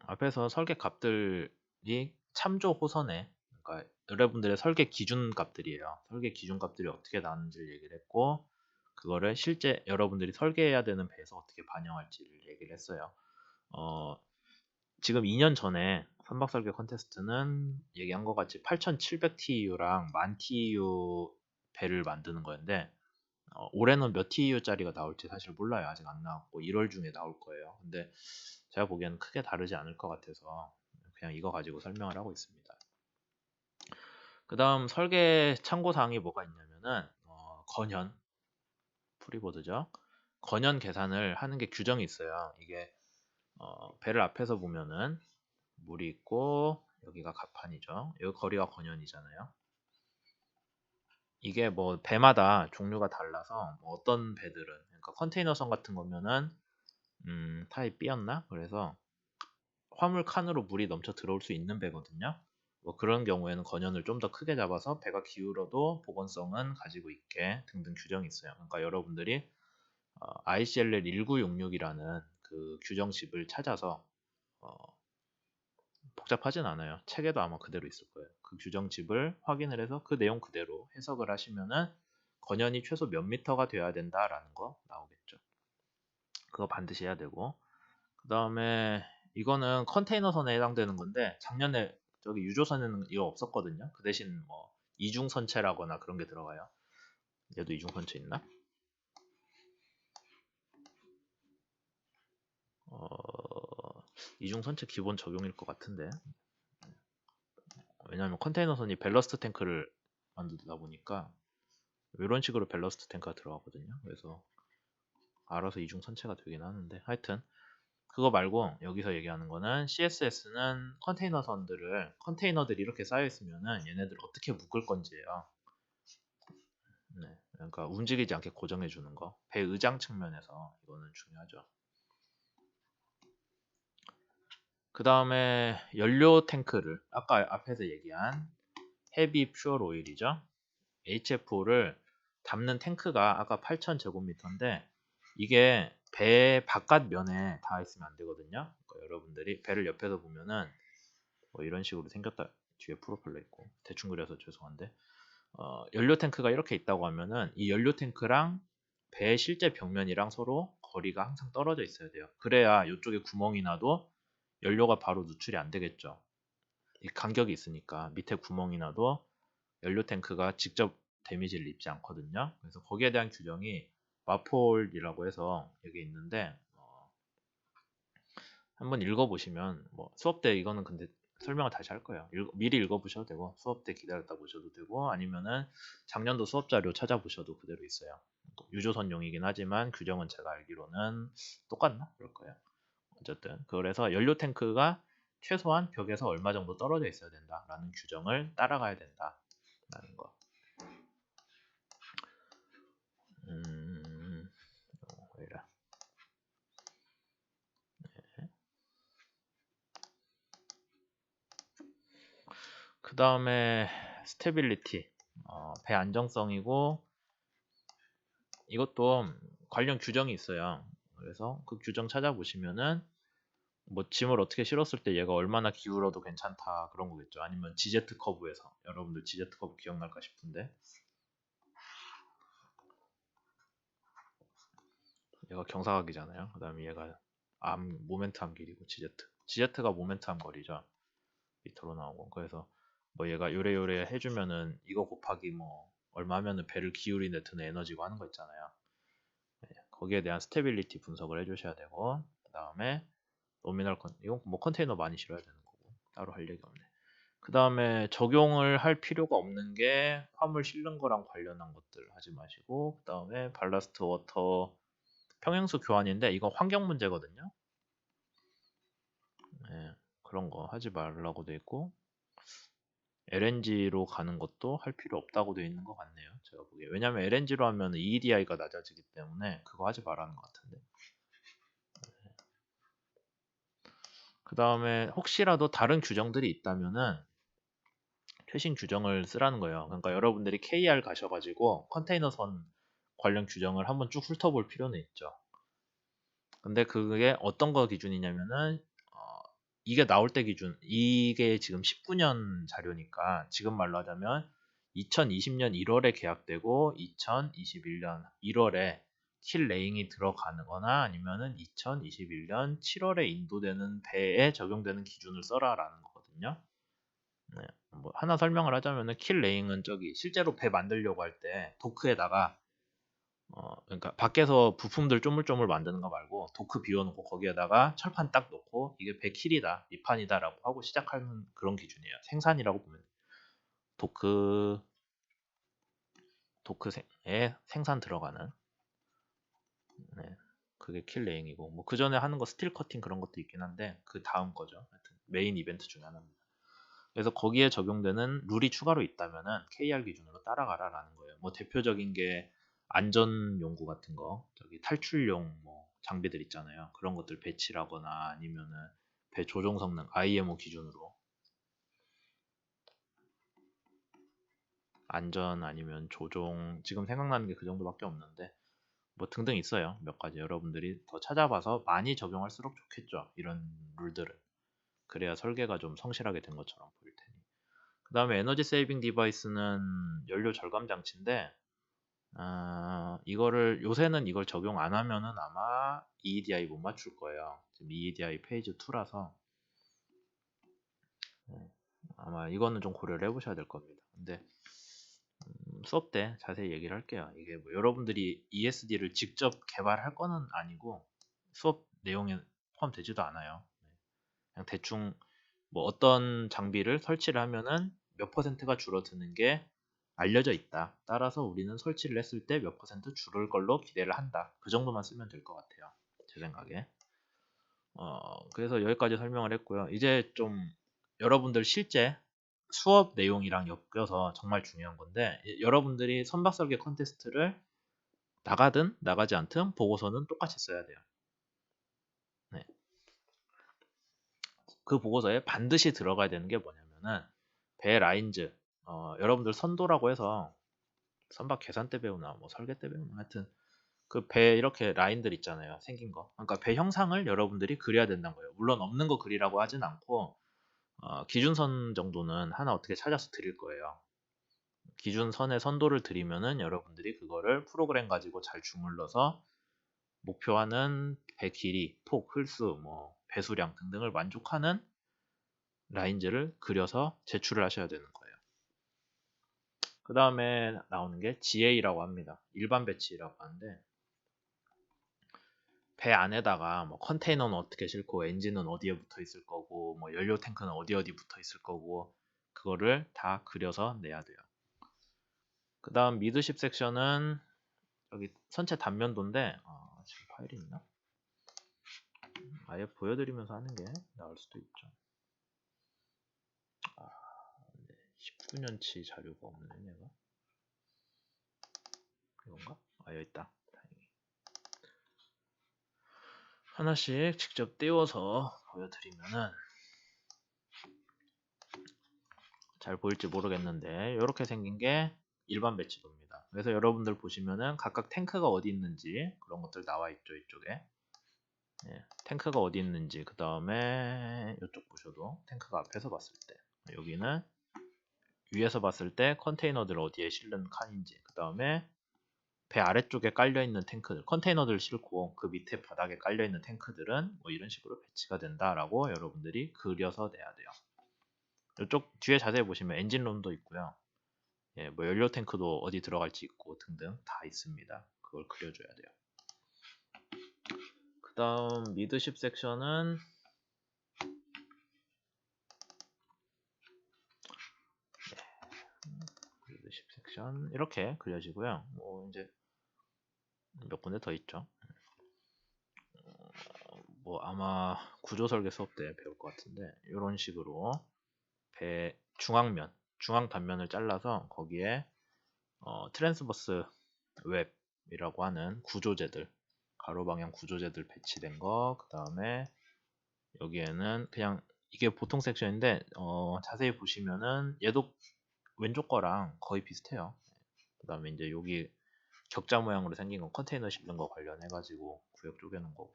앞에서 설계 값들이 참조 호선에, 그러니까 여러분들의 설계 기준 값들이에요. 설계 기준 값들이 어떻게 나왔는지를 얘기를 했고, 그거를 실제 여러분들이 설계해야 되는 배에서 어떻게 반영할지를 얘기를 했어요. 지금 2년 전에 선박 설계 컨테스트는 얘기한 것 같이 8700TU랑 1000TU 배를 만드는 거였는데, 올해는 몇 TU짜리가 나올지 사실 몰라요. 아직 안 나왔고 1월 중에 나올 거예요. 근데 제가 보기에는 크게 다르지 않을 것 같아서 그냥 이거 가지고 설명을 하고 있습니다. 그 다음 설계 참고사항이 뭐가 있냐면은 건현, 프리보드죠. 건현 계산을 하는 게 규정이 있어요. 이게 배를 앞에서 보면은 물이 있고 여기가 갑판이죠. 여기 거리가 건현이잖아요. 이게 뭐 배마다 종류가 달라서 뭐 어떤 배들은, 그러니까 컨테이너선 같은 거면은 타입 B였나? 그래서 화물 칸으로 물이 넘쳐 들어올 수 있는 배거든요. 뭐 그런 경우에는 건현을 좀 더 크게 잡아서 배가 기울어도 보건성은 가지고 있게 등등 규정이 있어요. 그러니까 여러분들이 ICLL 1966이라는 그 규정집을 찾아서 어, 복잡하진 않아요. 책에도 아마 그대로 있을 거예요. 그 규정집을 확인을 해서 그 내용 그대로 해석을 하시면은 건현이 최소 몇 미터가 돼야 된다라는 거 나오겠죠. 그거 반드시 해야 되고, 그 다음에 이거는 컨테이너선에 해당되는 건데 작년에 저기 유조선에는 이거 없었거든요. 그 대신 뭐 이중선체라거나 그런 게 들어가요. 얘도 이중선체 있나? 이중선체 기본 적용일 것 같은데, 왜냐하면 컨테이너선이 밸러스트 탱크를 만들다 보니까 이런 식으로 밸러스트 탱크가 들어가거든요. 그래서 알아서 이중선체가 되긴 하는데, 하여튼 그거 말고 여기서 얘기하는 거는 CSS는 컨테이너들이 이렇게 쌓여 있으면은 얘네들 어떻게 묶을 건지예요. 네, 그러니까 움직이지 않게 고정해 주는 거. 배 의장 측면에서 이거는 중요하죠. 그 다음에 연료 탱크를 아까 앞에서 얘기한 헤비 퓨얼 오일이죠. HFO를 담는 탱크가 아까 8,000제곱미터인데 이게 배 바깥 면에 닿아 있으면 안 되거든요. 그러니까 여러분들이 배를 옆에서 보면은 뭐 이런 식으로 생겼다. 뒤에 프로펠러 있고 대충 그려서 죄송한데 연료 탱크가 이렇게 있다고 하면은 이 연료 탱크랑 배의 실제 벽면이랑 서로 거리가 항상 떨어져 있어야 돼요. 그래야 이쪽에 구멍이 나도 연료가 바로 누출이 안 되겠죠. 이 간격이 있으니까 밑에 구멍이 나도 연료 탱크가 직접 데미지를 입지 않거든요. 그래서 거기에 대한 규정이 마폴이라고 해서 여기 있는데 한번 읽어보시면 뭐 수업 때 이거는 근데 설명을 다시 할 거예요. 미리 읽어보셔도 되고 수업 때 기다렸다 보셔도 되고 아니면은 작년도 수업 자료 찾아보셔도 그대로 있어요. 유조선용이긴 하지만 규정은 제가 알기로는 똑같나? 그럴 거예요. 어쨌든 그래서 연료 탱크가 최소한 벽에서 얼마 정도 떨어져 있어야 된다라는 규정을 따라가야 된다라는 거. 왜이래? 그 다음에 스테빌리티, 배 안정성이고 이것도 관련 규정이 있어요. 그래서 그 규정 찾아보시면은 뭐 짐을 어떻게 실었을 때 얘가 얼마나 기울어도 괜찮다 그런 거겠죠. 아니면 지제트 커브에서 여러분들 지제트 커브 기억날까 싶은데 얘가 경사각이잖아요. 그 다음에 얘가 모멘트암 길이고 지제트가 모멘트암 거리죠. 밑으로 나오고 그래서 뭐 얘가 요래요래 해주면은 이거 곱하기 뭐 얼마 하면은 배를 기울이는데 드는 에너지고 하는 거 있잖아요. 네, 거기에 대한 스테빌리티 분석을 해주셔야 되고 그 다음에 노미널 이건 뭐 컨테이너 많이 실어야 되는 거고 따로 할 얘기 없네. 그 다음에 적용을 할 필요가 없는 게 화물 실는 거랑 관련한 것들 하지 마시고 그 다음에 발라스트 워터 평행수 교환인데 이건 환경 문제거든요. 네, 그런 거 하지 말라고 돼 있고 LNG로 가는 것도 할 필요 없다고 되어 있는 것 같네요. 제가 보기에. 왜냐면 LNG로 하면 EEDI가 낮아지기 때문에 그거 하지 말라는 것 같은데. 그 다음에 혹시라도 다른 규정들이 있다면은 최신 규정을 쓰라는 거예요. 그러니까 여러분들이 KR 가셔가지고 컨테이너선 관련 규정을 한번 쭉 훑어볼 필요는 있죠. 근데 그게 어떤 거 기준이냐면은 이게 나올 때 기준, 이게 지금 19년 자료니까 지금 말로 하자면 2020년 1월에 계약되고 2021년 1월에 킬 레잉이 들어가거나 아니면은 2021년 7월에 인도되는 배에 적용되는 기준을 써라라는 거거든요. 네, 뭐 하나 설명을 하자면은 킬 레잉은 저기 실제로 배 만들려고 할 때 도크에다가 그러니까 밖에서 부품들 쪼물쪼물 만드는 거 말고 도크 비워놓고 거기에다가 철판 딱 놓고 이게 100킬이다, 미판이다라고 하고 시작하는 그런 기준이에요. 생산이라고 보면 도크에 생산 들어가는 네, 그게 킬 레잉이고 뭐 그 전에 하는 거 스틸 커팅 그런 것도 있긴 한데 그 다음 거죠. 하여튼 메인 이벤트 중에 하나입니다. 그래서 거기에 적용되는 룰이 추가로 있다면은 KR 기준으로 따라가라라는 거예요. 뭐 대표적인 게 안전 연구 같은 거, 저기 탈출용 뭐 장비들 있잖아요. 그런 것들 배치라거나 아니면은 배 조종 성능 IMO 기준으로 안전 아니면 조종 지금 생각나는 게 그 정도밖에 없는데 뭐 등등 있어요. 몇 가지 여러분들이 더 찾아봐서 많이 적용할수록 좋겠죠. 이런 룰들을. 그래야 설계가 좀 성실하게 된 것처럼 보일 테니. 그 다음에 에너지 세이빙 디바이스는 연료 절감 장치인데 이거를 요새는 이걸 적용 안 하면은 아마 EEDI 못 맞출 거예요. 지금 EEDI 페이지 2라서 아마 이거는 좀 고려를 해보셔야 될 겁니다. 근데 수업 때 자세히 얘기를 할게요. 이게 뭐 여러분들이 ESD를 직접 개발할 거는 아니고 수업 내용에 포함되지도 않아요. 그냥 대충 뭐 어떤 장비를 설치를 하면은 몇 퍼센트가 줄어드는 게 알려져 있다. 따라서 우리는 설치를 했을 때 몇 퍼센트 줄을 걸로 기대를 한다. 그 정도만 쓰면 될 것 같아요. 제 생각에. 그래서 여기까지 설명을 했고요. 이제 좀 여러분들 실제 수업 내용이랑 엮여서 정말 중요한 건데 여러분들이 선박설계 컨테스트를 나가든 나가지 않든 보고서는 똑같이 써야 돼요. 네. 그 보고서에 반드시 들어가야 되는 게 뭐냐면은 배 라인즈 여러분들 선도라고 해서 선박 계산 때 배우나 뭐 설계 때 배우나 하여튼 그 배 이렇게 라인들 있잖아요. 생긴 거. 그러니까 배 형상을 여러분들이 그려야 된다는 거예요. 물론 없는 거 그리라고 하진 않고 기준선 정도는 하나 어떻게 찾아서 드릴 거예요. 기준선의 선도를 드리면은 여러분들이 그거를 프로그램 가지고 잘 주물러서 목표하는 배 길이, 폭, 흘수, 뭐 배수량 등등을 만족하는 라인즈를 그려서 제출을 하셔야 되는 거예요. 그 다음에 나오는 게 GA라고 합니다. 일반 배치라고 하는데 배 안에다가 뭐 컨테이너는 어떻게 싣고 엔진은 어디에 붙어 있을 거고 뭐 연료 탱크는 어디 붙어 있을 거고 그거를 다 그려서 내야 돼요. 그 다음 미드십 섹션은 여기 선체 단면도인데 지금 파일이 있나? 아예 보여드리면서 하는 게 나을 수도 있죠. 19년치 자료가 없네 얘가. 이건가? 여기 있다. 다행히. 하나씩 직접 띄워서 보여드리면은 잘 보일지 모르겠는데 이렇게 생긴 게 일반 배치도입니다. 그래서 여러분들 보시면은 각각 탱크가 어디 있는지 그런 것들 나와 있죠. 이쪽에 탱크가 어디 있는지 그 다음에 이쪽 보셔도 탱크가 앞에서 봤을 때 여기는 위에서 봤을 때 컨테이너들 어디에 실는 칸인지 그 다음에 배 아래쪽에 깔려있는 탱크들 컨테이너들 싣고 그 밑에 바닥에 깔려있는 탱크들은 뭐 이런 식으로 배치가 된다라고 여러분들이 그려서 내야 돼요. 이쪽 뒤에 자세히 보시면 엔진룸도 있고요. 뭐 연료 탱크도 어디 들어갈지 있고 등등 다 있습니다. 그걸 그려줘야 돼요. 그 다음 미드십 섹션은 미드십 섹션 이렇게 그려지고요. 뭐 이제 몇 군데 더 있죠. 뭐 아마 구조 설계 수업 때 배울 것 같은데 이런 식으로 배 중앙면, 중앙 단면을 잘라서 거기에 트랜스버스 웹이라고 하는 구조재들, 가로 방향 구조재들 배치된 거, 그 다음에 여기에는 그냥 이게 보통 섹션인데 자세히 보시면은 얘도 왼쪽 거랑 거의 비슷해요. 그 다음에 이제 여기 격자 모양으로 생긴 건 컨테이너 싣는 거 관련해 가지고 구역 쪼개는 거고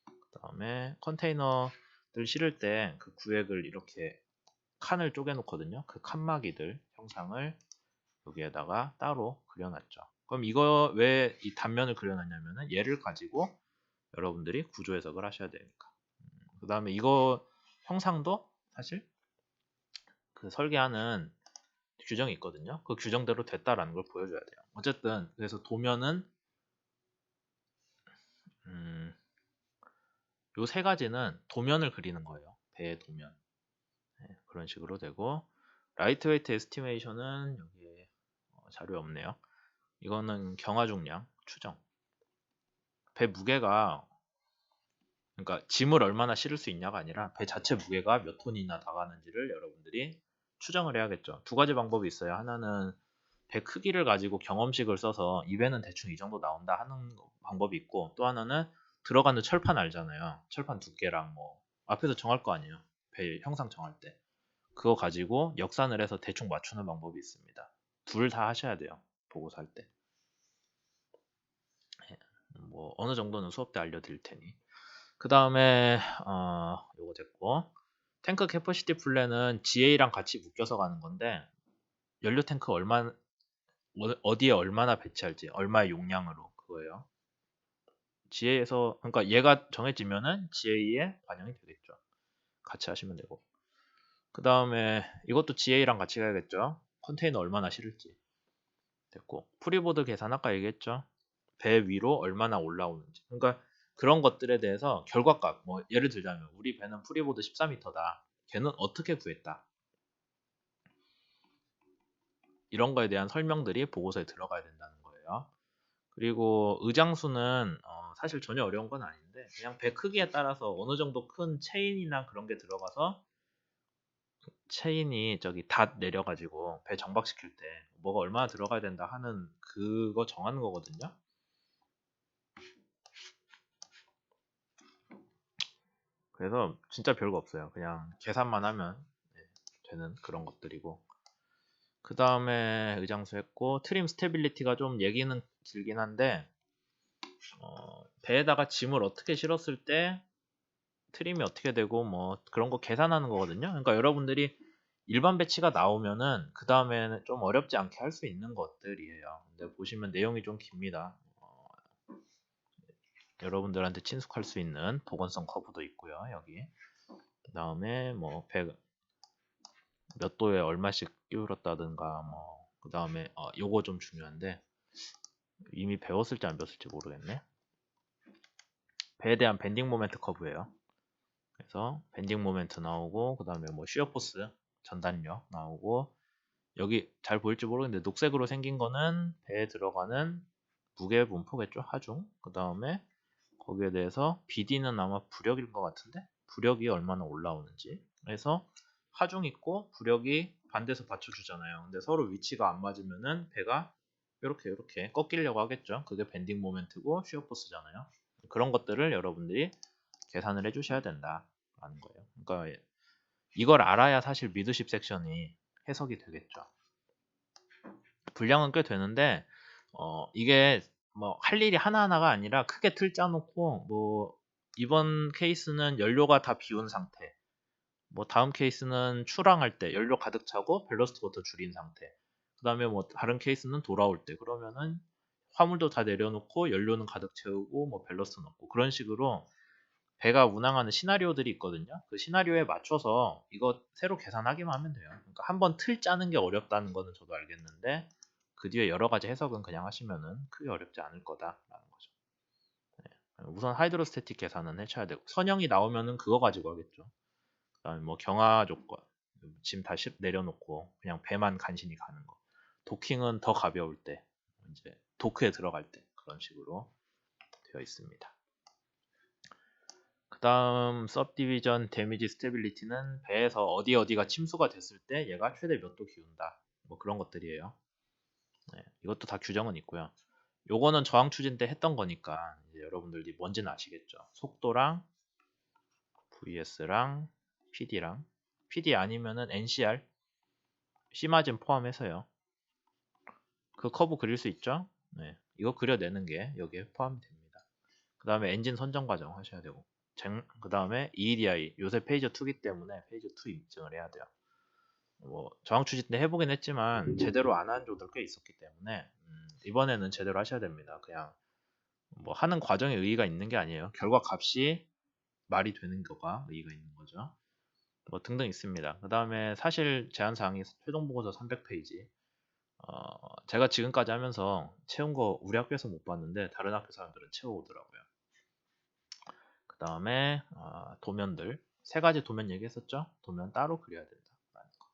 그 다음에 컨테이너 실을 때 그 구획을 이렇게 칸을 쪼개 놓거든요. 그 칸막이들 형상을 여기에다가 따로 그려놨죠. 그럼 이거 왜 이 단면을 그려놨냐면은 얘를 가지고 여러분들이 구조 해석을 하셔야 되니까. 그 다음에 이거 형상도 사실 그 설계하는 규정이 있거든요. 그 규정대로 됐다라는 걸 보여줘야 돼요. 어쨌든 그래서 도면은 요 세 가지는 도면을 그리는 거예요. 배의 도면. 네, 그런 식으로 되고 라이트 웨이트 에스티메이션은 여기에 자료에 없네요. 이거는 경화 중량 추정. 배 무게가 그러니까 짐을 얼마나 실을 수 있냐가 아니라 배 자체 무게가 몇 톤이나 나가는지를 여러분들이 추정을 해야겠죠. 두 가지 방법이 있어요. 하나는 배 크기를 가지고 경험식을 써서 이 배는 대충 이 정도 나온다 하는 방법이 있고, 또 하나는 들어가는 철판 알잖아요. 철판 두께랑 뭐 앞에서 정할 거 아니에요. 배 형상 정할 때. 그거 가지고 역산을 해서 대충 맞추는 방법이 있습니다. 둘 다 하셔야 돼요. 보고서 할 때. 뭐 어느 정도는 수업 때 알려드릴 테니. 그 다음에 요거 됐고, 탱크 캐퍼시티 플랜은 GA랑 같이 묶여서 가는 건데 연료 탱크 어디에 얼마나 배치할지, 얼마의 용량으로 그거예요. GA에서 그러니까 얘가 정해지면은 GA에 반영이 되겠죠. 같이 하시면 되고. 그 다음에 이것도 GA랑 같이 가야겠죠. 컨테이너 얼마나 실을지 됐고, 프리보드 계산 아까 얘기했죠. 배 위로 얼마나 올라오는지. 그러니까 그런 것들에 대해서 결과값, 뭐 예를 들자면 우리 배는 프리보드 14m다. 걔는 어떻게 구했다. 이런 거에 대한 설명들이 보고서에 들어가야 된다는 거예요. 그리고 의장수는 사실 전혀 어려운 건 아닌데 그냥 배 크기에 따라서 어느 정도 큰 체인이나 그런 게 들어가서 체인이 저기 닷 내려가지고 배 정박시킬 때 뭐가 얼마나 들어가야 된다 하는 그거 정하는 거거든요. 그래서 진짜 별거 없어요. 그냥 계산만 하면 되는 그런 것들이고, 그 다음에 의장수 했고, 트림 스테빌리티가 좀 얘기는 길긴 한데 배에다가 짐을 어떻게 실었을 때 트림이 어떻게 되고 뭐 그런 거 계산하는 거거든요. 그러니까 여러분들이 일반 배치가 나오면은 그 다음에는 좀 어렵지 않게 할 수 있는 것들이에요. 근데 보시면 내용이 좀 깁니다. 여러분들한테 친숙할 수 있는 보건성 커브도 있고요. 여기 그 다음에 뭐 몇 도에 얼마씩 끼울었다든가 뭐 그 다음에 요거 좀 중요한데 이미 배웠을지 안 배웠을지 모르겠네. 배에 대한 밴딩 모멘트 커브예요. 그래서 밴딩 모멘트 나오고, 그 다음에 뭐 시어 포스 전단력 나오고, 여기 잘 보일지 모르겠는데 녹색으로 생긴 거는 배에 들어가는 무게 분포겠죠. 하중. 그 다음에 거기에 대해서 BD는 아마 부력일 것 같은데 부력이 얼마나 올라오는지. 그래서 하중 있고 부력이 반대에서 받쳐주잖아요. 근데 서로 위치가 안 맞으면은 배가 이렇게 꺾이려고 하겠죠. 그게 밴딩 모멘트고 시어 포스잖아요. 그런 것들을 여러분들이 계산을 해주셔야 된다라는 거예요. 그러니까 이걸 알아야 사실 미드십 섹션이 해석이 되겠죠. 분량은 꽤 되는데 이게 뭐 할 일이 하나하나가 아니라 크게 틀 짜놓고, 뭐 이번 케이스는 연료가 다 비운 상태, 뭐 다음 케이스는 출항할 때 연료 가득 차고 밸러스트부터 줄인 상태, 그 다음에 뭐 다른 케이스는 돌아올 때, 그러면은 화물도 다 내려놓고 연료는 가득 채우고 뭐 밸러스트 넣고, 그런 식으로 배가 운항하는 시나리오들이 있거든요. 그 시나리오에 맞춰서 이거 새로 계산하기만 하면 돼요. 그러니까 한번 틀 짜는 게 어렵다는 거는 저도 알겠는데 그 뒤에 여러 가지 해석은 그냥 하시면은 크게 어렵지 않을 거다라는 거죠. 우선 하이드로스태틱 계산은 해줘야 되고, 선형이 나오면은 그거 가지고 하겠죠. 그다음에 뭐 경화 조건, 짐 다시 내려놓고 그냥 배만 간신히 가는 거. 도킹은 더 가벼울 때, 이제 도크에 들어갈 때 그런 식으로 되어 있습니다. 그 다음 subdivision 데미지 스테빌리티는 배에서 어디가 침수가 됐을 때 얘가 최대 몇 도 기운다, 뭐 그런 것들이에요. 이것도 다 규정은 있고요. 요거는 저항 추진 때 했던 거니까 이제 여러분들이 뭔지는 아시겠죠. 속도랑 VS랑 PD랑, PD 아니면은 NCR, C마진 포함해서요. 그 커브 그릴 수 있죠. 이거 그려내는 게 여기에 포함이 됩니다. 그 다음에 엔진 선정 과정 하셔야 되고, 그 다음에 EDI, 요새 페이저 2기 때문에 페이저 2 인증을 해야 돼요. 뭐 저항 추진 때 해보긴 했지만 제대로 안 한 조들 꽤 있었기 때문에 이번에는 제대로 하셔야 됩니다. 그냥 뭐 하는 과정에 의의가 있는 게 아니에요. 결과 값이 말이 되는 거가 의의가 있는 거죠. 뭐 등등 있습니다. 그 다음에 사실 제한사항이 최종 보고서 300페이지. 제가 지금까지 하면서 채운 거 우리 학교에서 못 봤는데 다른 학교 사람들은 채워오더라고요. 그 다음에 도면들. 세 가지 도면 얘기했었죠? 도면 따로 그려야 된다라는 거.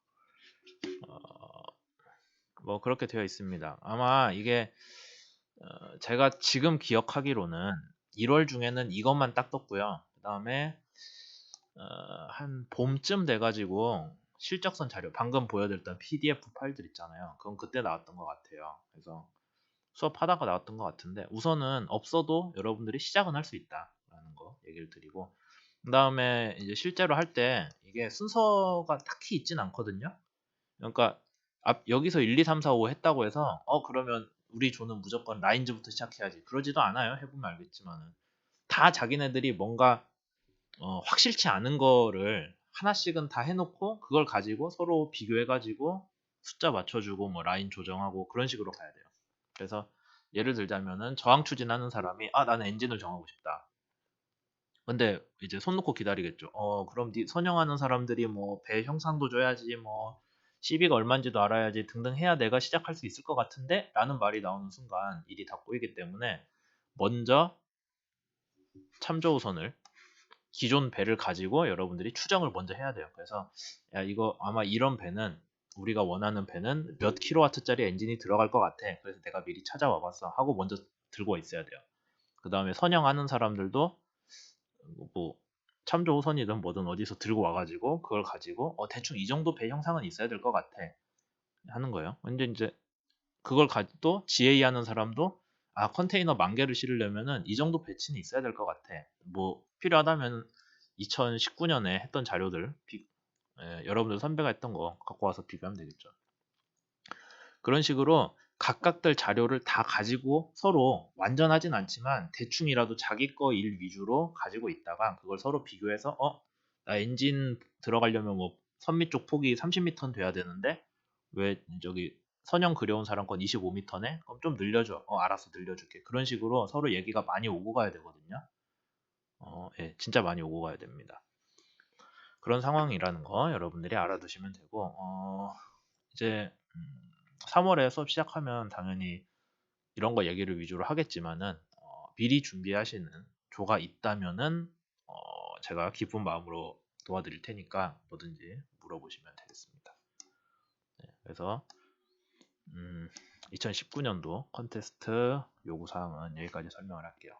뭐 그렇게 되어 있습니다. 아마 이게 제가 지금 기억하기로는 1월 중에는 이것만 딱 떴고요. 그 다음에 한 봄쯤 돼가지고 실적선 자료, 방금 보여드렸던 PDF 파일들 있잖아요. 그건 그때 나왔던 것 같아요. 그래서 수업하다가 나왔던 것 같은데 우선은 없어도 여러분들이 시작은 할 수 있다라는 거 얘기를 드리고, 그 다음에 이제 실제로 할 때 이게 순서가 딱히 있진 않거든요. 그러니까 여기서 1, 2, 3, 4, 5 했다고 해서 그러면 우리 조는 무조건 라인즈부터 시작해야지 그러지도 않아요. 해보면 알겠지만은 다 자기네들이 뭔가 확실치 않은 거를 하나씩은 다 해놓고 그걸 가지고 서로 비교해가지고 숫자 맞춰주고 뭐 라인 조정하고 그런 식으로 가야 돼요. 그래서 예를 들자면은 저항 추진하는 사람이 나는 엔진을 정하고 싶다. 근데 이제 손 놓고 기다리겠죠. 그럼 선영하는 사람들이 뭐 배 형상도 줘야지, 뭐 시비가 얼마인지도 알아야지 등등 해야 내가 시작할 수 있을 것 같은데 라는 말이 나오는 순간 일이 다 꼬이기 때문에 먼저 참조 우선을 기존 배를 가지고 여러분들이 추정을 먼저 해야 돼요. 그래서 야 이거 아마 이런 배는 우리가 원하는 배는 몇 킬로와트짜리 엔진이 들어갈 것 같아. 그래서 내가 미리 찾아와 봤어 하고 먼저 들고 있어야 돼요. 그 다음에 선영하는 사람들도 뭐 참조 호선이든 뭐든 어디서 들고 와가지고 그걸 가지고 대충 이 정도 배 형상은 있어야 될 것 같아 하는 거예요. 근데 이제 그걸 또 GA 하는 사람도 컨테이너 10,000개를 실으려면은 이 정도 배치는 있어야 될 것 같아. 뭐 필요하다면 2019년에 했던 자료들 여러분들 선배가 했던 거 갖고 와서 비교하면 되겠죠. 그런 식으로 각각들 자료를 다 가지고 서로 완전하진 않지만 대충이라도 자기 거 일 위주로 가지고 있다가 그걸 서로 비교해서 나 엔진 들어가려면 뭐 선미 쪽 폭이 30m는 돼야 되는데 왜 저기 선형 그려온 사람 건 25m네? 그럼 좀 늘려줘. 알았어, 늘려줄게. 그런 식으로 서로 얘기가 많이 오고 가야 되거든요. 예, 진짜 많이 오고 가야 됩니다. 그런 상황이라는 거 여러분들이 알아두시면 되고, 이제 3월에 수업 시작하면 당연히 이런 거 얘기를 위주로 하겠지만은 미리 준비하시는 조가 있다면은 제가 기쁜 마음으로 도와드릴 테니까 뭐든지 물어보시면 되겠습니다. 네, 그래서 2019년도 컨테스트 요구사항은 여기까지 설명을 할게요.